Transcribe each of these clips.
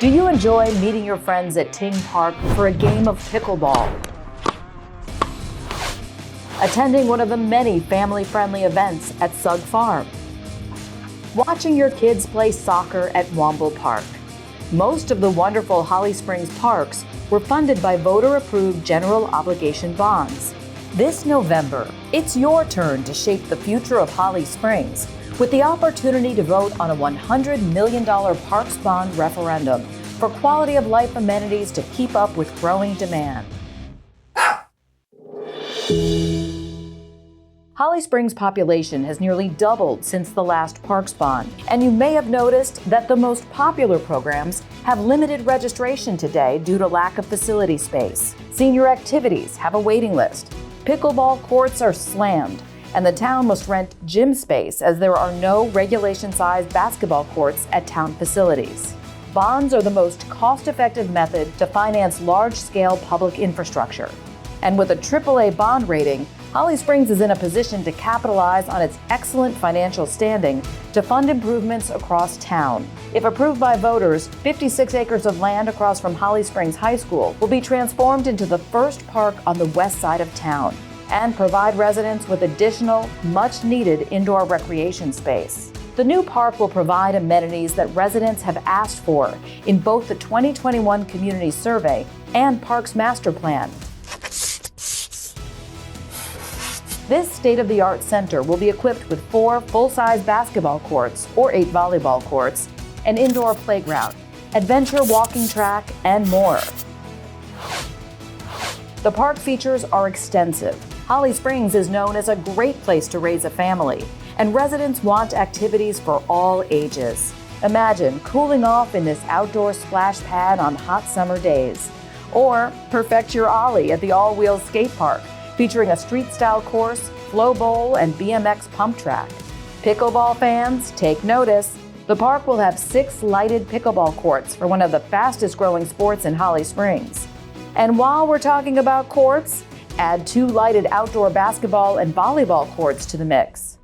Do you enjoy meeting your friends at Ting Park for a game of pickleball? Attending one of the many family-friendly events at Sug Farm? Watching your kids play soccer at Womble Park? Most of the wonderful Holly Springs parks were funded by voter-approved general obligation bonds. This November, it's your turn to shape the future of Holly Springs with the opportunity to vote on a $100 million Parks Bond Referendum for quality of life amenities to keep up with growing demand. Holly Springs' population has nearly doubled since the last Parks Bond, and you may have noticed that the most popular programs have limited registration today due to lack of facility space. Senior activities have a waiting list. Pickleball courts are slammed, and the town must rent gym space as there are no regulation-sized basketball courts at town facilities. Bonds are the most cost-effective method to finance large-scale public infrastructure. And with a AAA bond rating, Holly Springs is in a position to capitalize on its excellent financial standing to fund improvements across town. If approved by voters, 56 acres of land across from Holly Springs High School will be transformed into the first park on the west side of town and provide residents with additional, much-needed indoor recreation space. The new park will provide amenities that residents have asked for in both the 2021 Community Survey and Parks Master Plan. This state-of-the-art center will be equipped with 4 full-size basketball courts or 8 volleyball courts, an indoor playground, adventure walking track, and more. The park features are extensive. Holly Springs is known as a great place to raise a family, and residents want activities for all ages. Imagine cooling off in this outdoor splash pad on hot summer days. Or perfect your ollie at the all-wheel skate park, featuring a street-style course, flow bowl, and BMX pump track. Pickleball fans, take notice. The park will have 6 lighted pickleball courts for one of the fastest-growing sports in Holly Springs. And while we're talking about courts, add 2 lighted outdoor basketball and volleyball courts to the mix.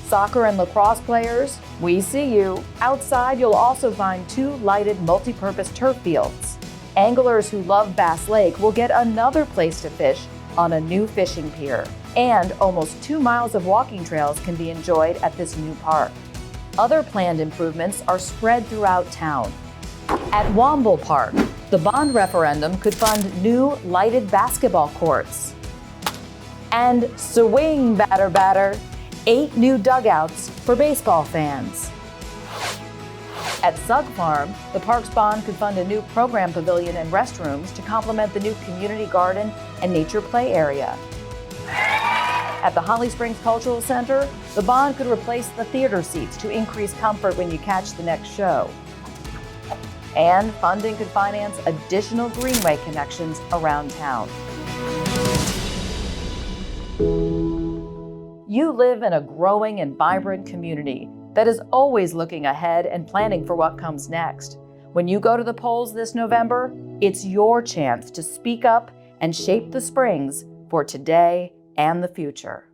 Soccer and lacrosse players, we see you. Outside, you'll also find 2 lighted multi-purpose turf fields. Anglers who love Bass Lake will get another place to fish on a new fishing pier, and almost 2 miles of walking trails can be enjoyed at this new park. Other planned improvements are spread throughout town. At Womble Park, the bond referendum could fund new lighted basketball courts. And swing, batter, 8 new dugouts for baseball fans. At Sug Farm, the Parks Bond could fund a new program pavilion and restrooms to complement the new community garden and nature play area. At the Holly Springs Cultural Center, the bond could replace the theater seats to increase comfort when you catch the next show. And funding could finance additional greenway connections around town. You live in a growing and vibrant community that is always looking ahead and planning for what comes next. When you go to the polls this November, it's your chance to speak up and shape the Springs for today and the future.